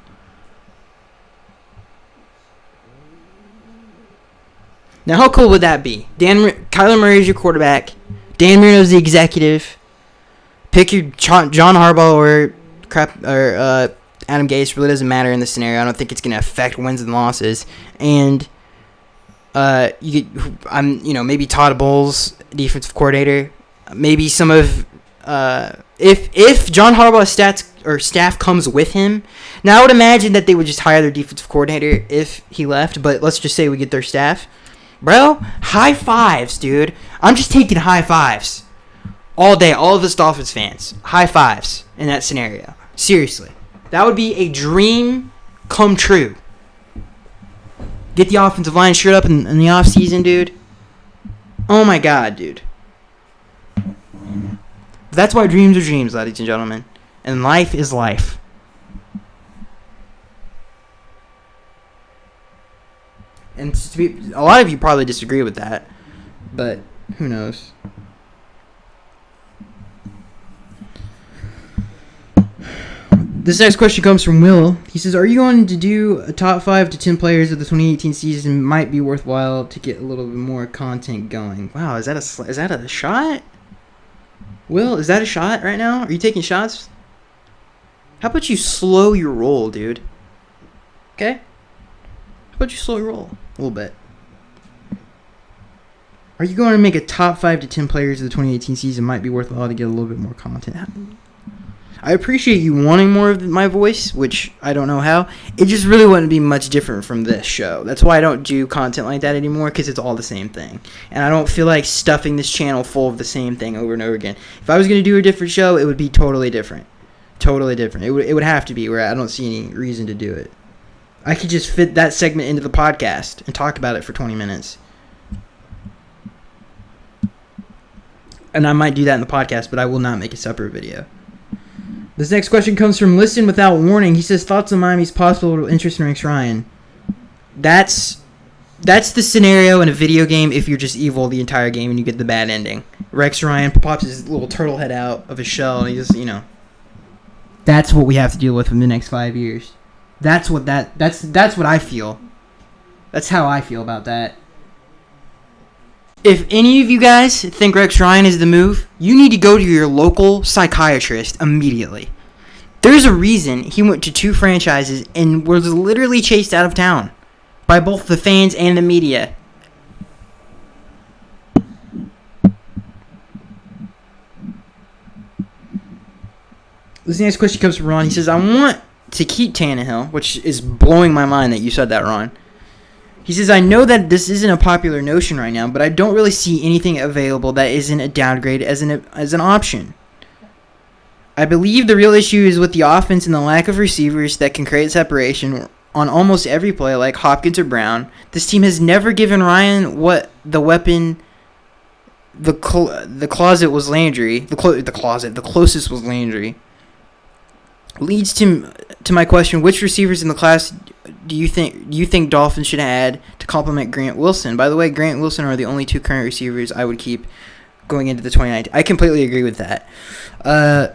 Now, how cool would that be? Kyler Murray is your quarterback. Dan Marino's the executive. Pick your John Harbaugh or Adam Gase. Really doesn't matter in this scenario. I don't think it's going to affect wins and losses. And maybe Todd Bowles, defensive coordinator. Maybe some of if John Harbaugh's staff comes with him. Now I would imagine that they would just hire their defensive coordinator if he left. But let's just say we get their staff. Bro, high fives, dude. I'm just taking high fives all day. All of us Dolphins fans, high fives in that scenario. Seriously, that would be a dream come true. Get the offensive line shirt up in the off season, dude. Oh my God, dude. That's why dreams are dreams, ladies and gentlemen, and life is life. And a lot of you probably disagree with that, but who knows? This next question comes from Will. He says, are you going to do a top 5 to 10 players of the 2018 season? Might be worthwhile to get a little bit more content going. Wow, is that a shot? Will, is that a shot right now? Are you taking shots? How about you slow your roll, dude? Okay? How about you slow your roll a little bit? Are you going to make a top 5 to 10 players of the 2018 season? Might be worthwhile to get a little bit more content. I appreciate you wanting more of my voice, which I don't know how. It just really wouldn't be much different from this show. That's why I don't do content like that anymore, because it's all the same thing. And I don't feel like stuffing this channel full of the same thing over and over again. If I was going to do a different show, it would be totally different. Totally different. It would have to be, where I don't see any reason to do it. I could just fit that segment into the podcast and talk about it for 20 minutes. And I might do that in the podcast, but I will not make a separate video. This next question comes from Listen Without Warning. He says, thoughts on Miami's possible interest in Rex Ryan. That's the scenario in a video game if you're just evil the entire game and you get the bad ending. Rex Ryan pops his little turtle head out of his shell and he just, that's what we have to deal with in the next 5 years. That's what I feel. That's how I feel about that. If any of you guys think Rex Ryan is the move, you need to go to your local psychiatrist immediately. There's a reason he went to 2 franchises and was literally chased out of town by both the fans and the media. This next question comes from Ron. He says, I want to keep Tannehill, which is blowing my mind that you said that, Ron. He says, I know that this isn't a popular notion right now, but I don't really see anything available that isn't a downgrade as an option. I believe the real issue is with the offense and the lack of receivers that can create separation on almost every play, like Hopkins or Brown. This team has never given Ryan what the weapon... The closet was Landry. The closest was Landry. Leads to my question: which receivers in the class do you think Dolphins should add to complement Grant Wilson? By the way, Grant and Wilson are the only 2 current receivers I would keep going into the 2019. I completely agree with that. I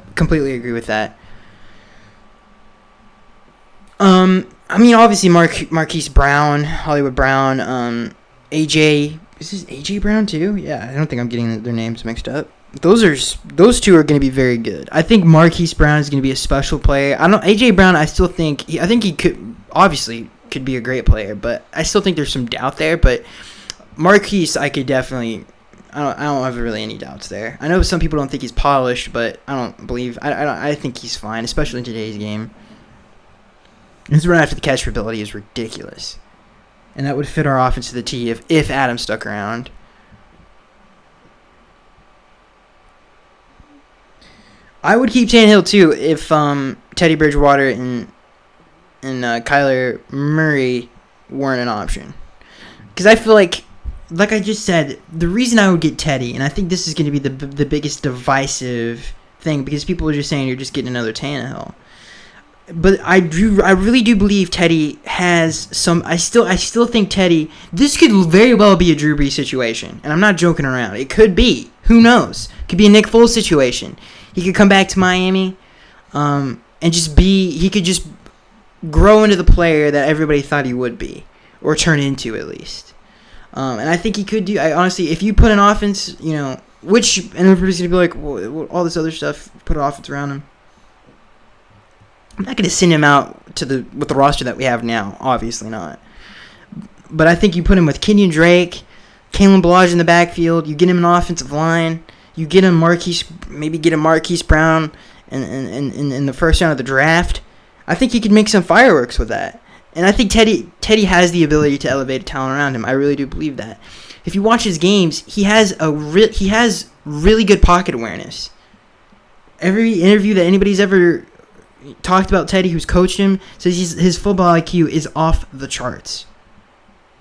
mean, obviously Marquise Brown, Hollywood Brown, AJ. Is this AJ Brown too? Yeah, I don't think I'm getting their names mixed up. Those 2 are going to be very good. I think Marquise Brown is going to be a special player. AJ Brown. I think he could be a great player, but I still think there's some doubt there. But Marquise, I could definitely. I don't have really any doubts there. I know some people don't think he's polished, but I don't believe. I think he's fine, especially in today's game. His run after the catch ability is ridiculous, and that would fit our offense to the T if Adam stuck around. I would keep Tannehill too if Teddy Bridgewater and Kyler Murray weren't an option. Because I feel like I just said, the reason I would get Teddy, and I think this is going to be the biggest divisive thing, because people are just saying you're just getting another Tannehill. But I really do believe Teddy has some. I still think Teddy. This could very well be a Drew Brees situation, and I'm not joking around. It could be. Who knows? Could be a Nick Foles situation. He could come back to Miami, and just be. He could just grow into the player that everybody thought he would be, or turn into at least. And I think he could do. I honestly, if you put an offense, which and everybody's gonna be like, well, all this other stuff, put an offense around him. I'm not going to send him out with the roster that we have now. Obviously not. But I think you put him with Kenyon Drake, Kalen Ballage in the backfield. You get him an offensive line. You get him Marquise Brown in the first round of the draft. I think he could make some fireworks with that. And I think Teddy has the ability to elevate a talent around him. I really do believe that. If you watch his games, he has really good pocket awareness. Every interview that anybody's ever talked about Teddy, who's coached him, says his football IQ is off the charts.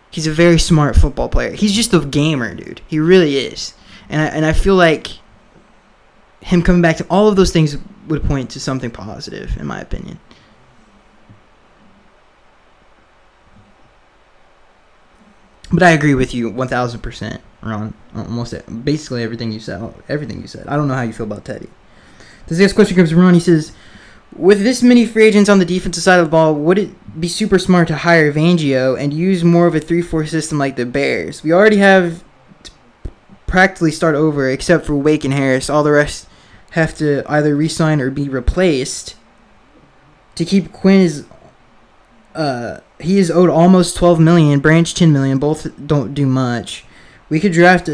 He's a very smart football player. He's just a gamer, dude. He really is. And I feel like him coming back to all of those things would point to something positive, in my opinion. But I agree with you 1,000%, Ron. Basically everything you said. I don't know how you feel about Teddy. This next question comes from Ron. He says, with this many free agents on the defensive side of the ball, would it be super smart to hire Fangio and use more of a 3-4 system like the Bears? We already have to practically start over except for Wake and Harris. All the rest have to either re-sign or be replaced. To keep Quinn he is owed almost $12 million, Branch $10 million. Both don't do much. We could draft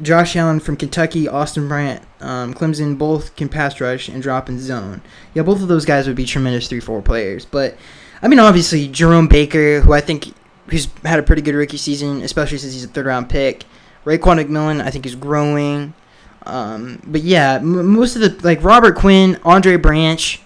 Josh Allen from Kentucky, Austin Bryant, Clemson. Both can pass rush and drop in zone. Yeah, both of those guys would be tremendous 3-4 players. But, I mean, obviously, Jerome Baker, who's had a pretty good rookie season, especially since he's a third-round pick. Raekwon McMillan, I think, is growing. But, yeah, most of the, Robert Quinn, Andre Branch,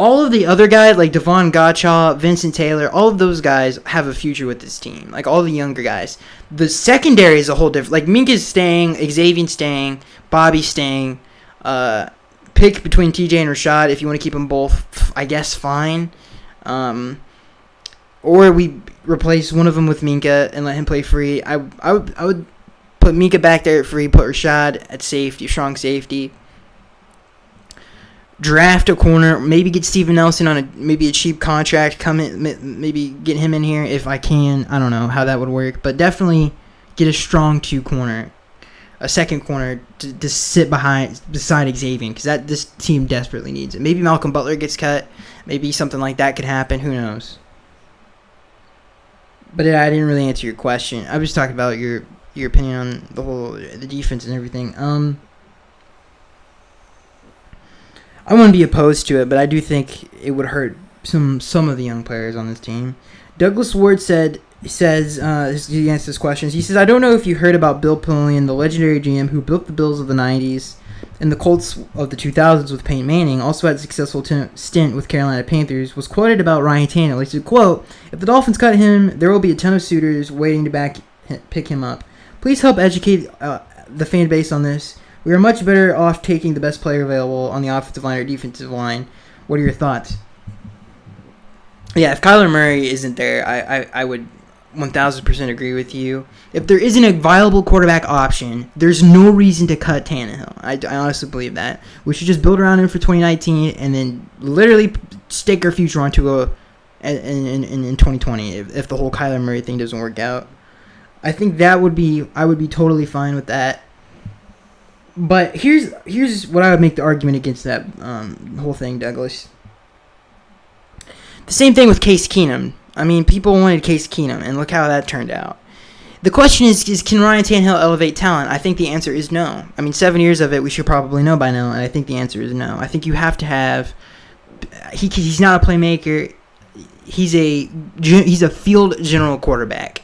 all of the other guys, like Devon Gottschall, Vincent Taylor, all of those guys have a future with this team. All the younger guys. The secondary is a whole different. Minka's staying, Xavier's staying, Bobby's staying. Pick between TJ and Rashad if you want to keep them both, I guess, fine. Or we replace one of them with Minka and let him play free. I would put Minka back there at free, put Rashad at safety, strong safety. Draft a corner, maybe get Steven Nelson on a cheap contract. Come in, maybe get him in here if I can. I don't know how that would work, but definitely get a strong two-corner, a second corner to sit beside Xavier, because this team desperately needs it. Maybe Malcolm Butler gets cut. Maybe something like that could happen. Who knows? But I didn't really answer your question. I was talking about your opinion on the defense and everything. I wouldn't be opposed to it, but I do think it would hurt some of the young players on this team. Douglas Ward says he answers questions. He says, I don't know if you heard about Bill Polian, the legendary GM who built the Bills of the 90s and the Colts of the 2000s with Peyton Manning, also had a successful stint with Carolina Panthers, was quoted about Ryan Tannehill. He said, quote, if the Dolphins cut him, there will be a ton of suitors waiting to pick him up. Please help educate the fan base on this. We are much better off taking the best player available on the offensive line or defensive line. What are your thoughts? Yeah, if Kyler Murray isn't there, I would 1,000% agree with you. If there isn't a viable quarterback option, there's no reason to cut Tannehill. I honestly believe that. We should just build around him for 2019 and then literally stake our future onto in 2020 if the whole Kyler Murray thing doesn't work out. I think I would be totally fine with that. But here's what I would make the argument against that whole thing, Douglas. The same thing with Case Keenum. I mean, people wanted Case Keenum, and look how that turned out. The question is can Ryan Tannehill elevate talent? I think the answer is no. I mean, 7 years of it, we should probably know by now, and I think the answer is no. I think you have to have... He's not a playmaker. He's a field general quarterback.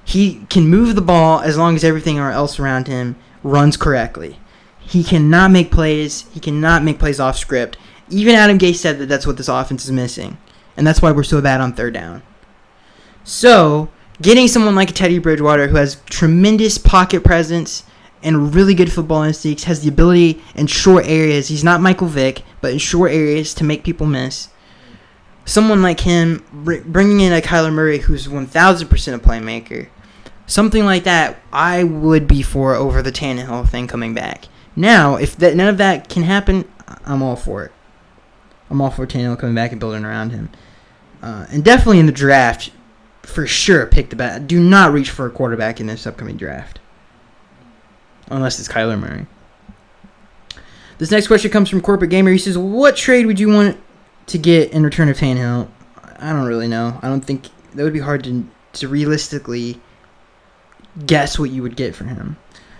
He can move the ball as long as everything else around him runs correctly. He cannot make plays. He cannot make plays off script. Even Adam Gase said that that's what this offense is missing. And that's why we're so bad on third down. So, getting someone like Teddy Bridgewater who has tremendous pocket presence and really good football instincts, has the ability in short areas, he's not Michael Vick, but in short areas to make people miss. Someone like him, bringing in a Kyler Murray who's 1,000% a playmaker, something like that, I would be for over the Tannehill thing coming back. Now, if none of that can happen, I'm all for it. I'm all for Tannehill coming back and building around him. And definitely in the draft, for sure, pick the best. Do not reach for a quarterback in this upcoming draft. Unless it's Kyler Murray. This next question comes from Corporate Gamer. He says, what trade would you want to get in return of Tannehill? I don't really know. I don't think... That would be hard to realistically guess what you would get for him.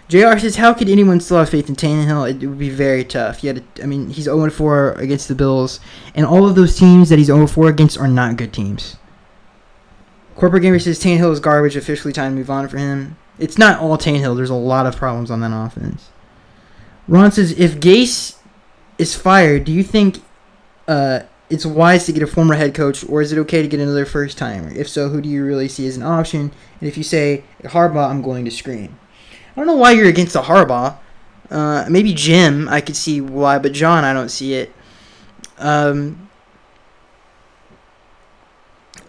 JR says, how could anyone still have faith in Tannehill? It would be very tough. He's 0-4 against the Bills, and all of those teams that he's 0-4 against are not good teams. Corporate Gamer says, Tannehill is garbage, officially time to move on for him. It's not all Tannehill. There's a lot of problems on that offense. Ron says, if Gase is fired, do you think it's wise to get a former head coach, or is it okay to get another first-timer? If so, who do you really see as an option? And if you say Harbaugh, I'm going to scream. I don't know why you're against the Harbaugh. Maybe Jim, I could see why, but John, I don't see it.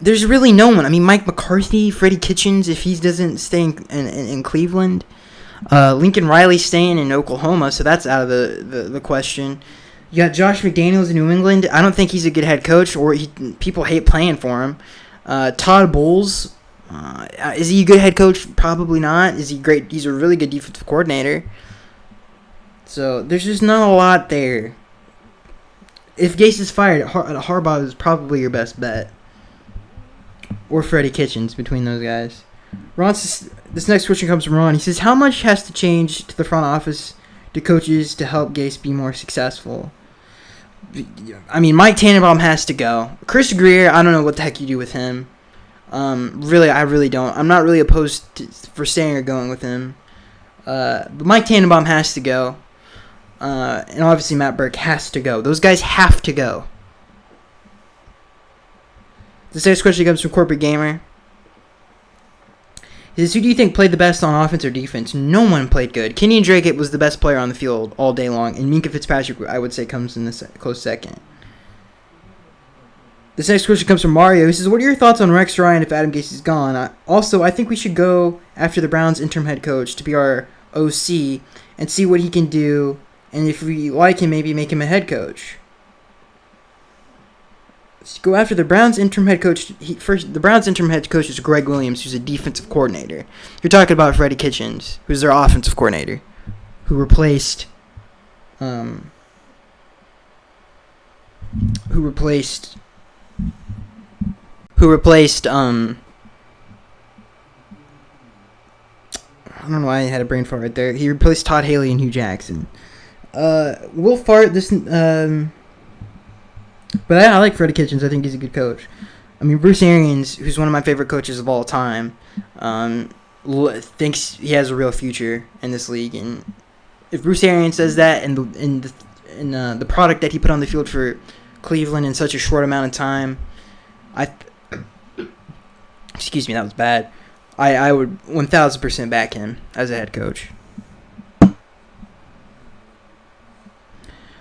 There's really no one. I mean, Mike McCarthy, Freddie Kitchens, if he doesn't stay in Cleveland. Lincoln Riley staying in Oklahoma, so that's out of the question. You got Josh McDaniels in New England. I don't think he's a good head coach, or people hate playing for him. Todd Bowles. Is he a good head coach? Probably not. Is he great? He's a really good defensive coordinator. So there's just not a lot there. If Gase is fired, Harbaugh is probably your best bet. Or Freddie Kitchens, between those guys. Ron says, this next question comes from Ron. He says, how much has to change to the front office to coaches to help Gase be more successful? I mean, Mike Tannenbaum has to go. Chris Greer, I don't know what the heck you do with him. I really don't. I'm not really opposed for staying or going with him. But Mike Tannenbaum has to go. And obviously Matt Burke has to go. Those guys have to go. This next question comes from Corporate Gamer. He says, who do you think played the best on offense or defense? No one played good. Kenyon Drake was the best player on the field all day long. And Minkah Fitzpatrick, I would say, comes in this close second. This next question comes from Mario. He says, what are your thoughts on Rex Ryan if Adam Gase is gone? I think we should go after the Browns' interim head coach to be our OC and see what he can do. And if we like him, maybe make him a head coach. go after the Browns interim head coach. The Browns interim head coach is Greg Williams, who's a defensive coordinator. You're talking about Freddie Kitchens, who's their offensive coordinator, who replaced I don't know why I had a brain fart right there. He replaced Todd Haley and Hugh Jackson. Will fart this. But I like Freddie Kitchens. I think he's a good coach. I mean, Bruce Arians, who's one of my favorite coaches of all time, thinks he has a real future in this league. And if Bruce Arians says that, and the product that he put on the field for Cleveland in such a short amount of time, excuse me, that was bad. I would 1,000% back him as a head coach.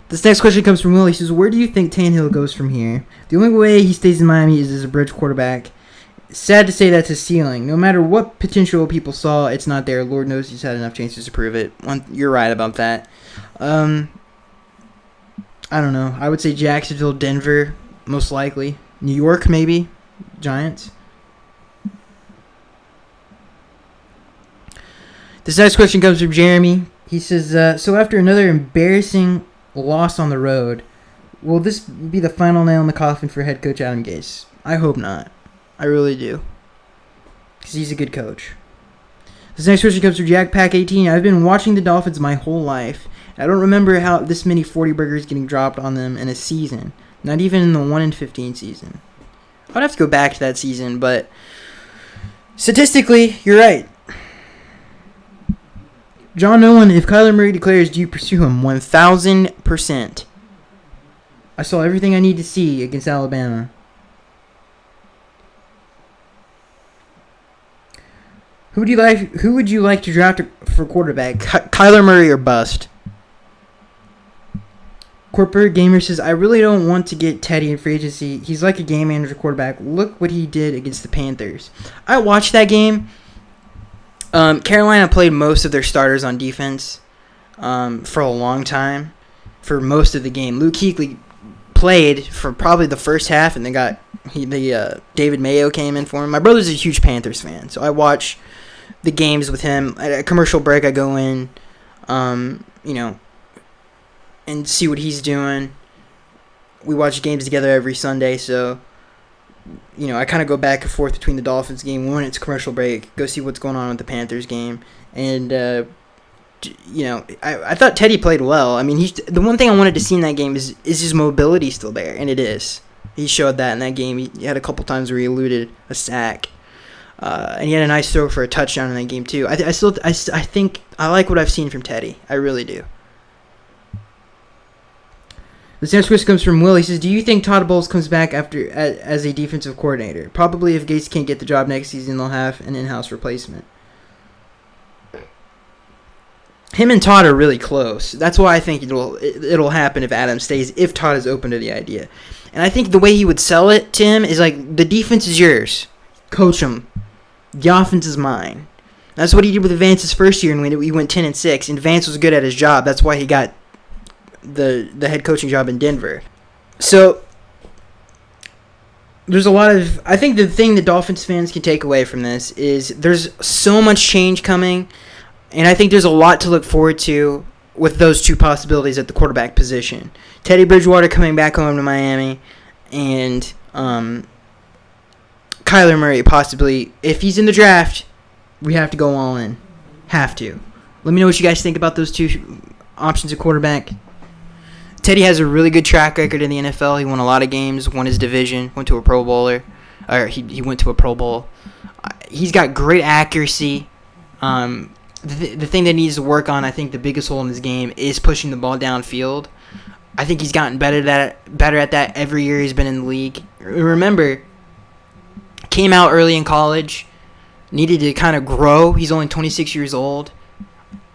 This next question comes from Will. He says, where do you think Tannehill goes from here? The only way he stays in Miami is as a bridge quarterback. Sad to say that's his ceiling. No matter what potential people saw, it's not there. Lord knows he's had enough chances to prove it. You're right about that. I don't know. I would say Jacksonville, Denver, most likely. New York, maybe. Giants. This next question comes from Jeremy. He says, so after another embarrassing loss on the road, will this be the final nail in the coffin for head coach Adam Gase? I hope not. I really do. Because he's a good coach. This next question comes from JackPack18. I've been watching the Dolphins my whole life. I don't remember how this many 40 burgers getting dropped on them in a season. Not even in the 1-15 season. I'd have to go back to that season, but statistically, you're right. John Nolan, if Kyler Murray declares, do you pursue him? 1,000%. I saw everything I need to see against Alabama. Who would you like to draft for quarterback? Kyler Murray or bust? Corporate Gamer says, I really don't want to get Teddy in free agency. He's like a game manager quarterback. Look what he did against the Panthers. I watched that game. Carolina played most of their starters on defense for a long time, for most of the game. Luke Kuechly played for probably the first half, and David Mayo came in for him. My brother's a huge Panthers fan, so I watch the games with him. At a commercial break, I go in, and see what he's doing. We watch games together every Sunday, so I kind of go back and forth between the Dolphins game when it's commercial break, go see what's going on with the Panthers game. And, I thought Teddy played well. I mean, the one thing I wanted to see in that game is his mobility still there? And it is. He showed that in that game. He had a couple times where he eluded a sack. And he had a nice throw for a touchdown in that game, too. I think I like what I've seen from Teddy. I really do. This next question comes from Will. He says, do you think Todd Bowles comes back as a defensive coordinator? Probably if Gase can't get the job next season, they'll have an in-house replacement. Him and Todd are really close. That's why I think it'll happen if Adam stays, if Todd is open to the idea. And I think the way he would sell it to him is like, the defense is yours. Coach him. The offense is mine. That's what he did with Vance's first year, and he went 10-6, and Vance was good at his job. That's why he got the head coaching job in Denver. So there's a lot of, I think the thing that Dolphins fans can take away from this is there's so much change coming, and I think there's a lot to look forward to with those two possibilities at the quarterback position. Teddy Bridgewater coming back home to Miami, and Kyler Murray possibly, if he's in the draft, we have to go all in. Have to. Let me know what you guys think about those two options at quarterback. Teddy has a really good track record in the NFL. He won a lot of games, won his division, went to a Pro Bowler. Or he went to a Pro Bowl. He's got great accuracy. The thing that needs to work on, I think the biggest hole in his game, is pushing the ball downfield. I think he's gotten better at that every year he's been in the league. Remember, came out early in college, needed to kind of grow. He's only 26 years old.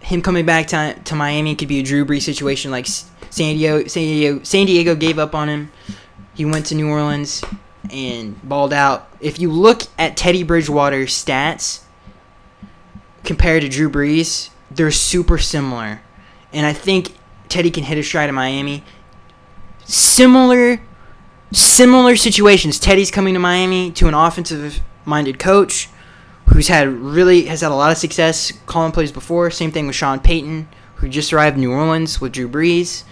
Him coming back to Miami could be a Drew Brees situation like San Diego gave up on him. He went to New Orleans and balled out. If you look at Teddy Bridgewater's stats compared to Drew Brees, they're super similar. And I think Teddy can hit a stride in Miami. Similar similar situations. Teddy's coming to Miami to an offensive-minded coach who's has had a lot of success calling plays before. Same thing with Sean Payton, who just arrived in New Orleans with Drew Brees.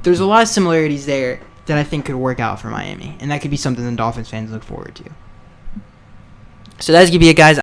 There's a lot of similarities there that I think could work out for Miami, and that could be something the Dolphins fans look forward to. So that's going to be it, guys.